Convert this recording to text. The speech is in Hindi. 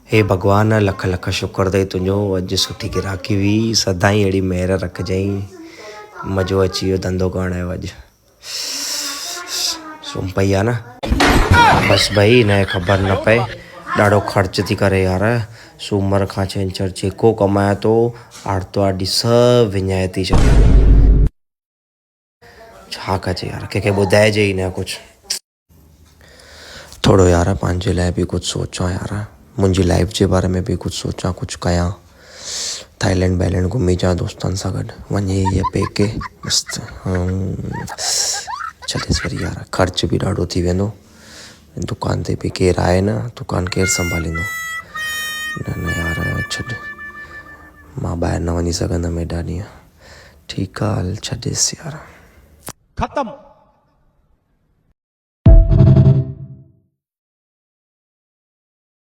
हे भगवान लख लख शुक्र अथई तुंहिंजो, अॼु सुठी गिराकी हुई, सदाईं अहिड़ी महिर रखिजांइ। मज़ो अची वियो धंधो करण जो। अॼु सुम्ही पई आहे न, बसि भई हिनखे ख़बर न पए। ॾाढो ख़र्च थी करे यार, सूमर खां छंछरु जेको कमाए थो आर्तवार ॾींहुं सभु विञाए थी छॾे। छा कजे यार, कंहिंखे ॿुधाइजे ई न कुझु। थोरो यार पंहिंजे लाइ बि कुझु सोचां यार, मुंहिंजी लाइफ जे बारे में बि कुझु सोचां, कुझु कयां। थाईलैंड वाईलैंड घुमी अचां दोस्तनि सां गॾु, वञी इहे पेके मस्तु। छॾेसि वरी यार, ख़र्च बि ॾाढो थी वेंदो। दुकान ते बि केरु आहे न, दुकान केरु संभालींदो। न न यार छॾ, मां ॿाहिरि न वञी सघंदमि हेॾा ॾींहं। ठीकु आहे हल छॾेसि यार। खत्म।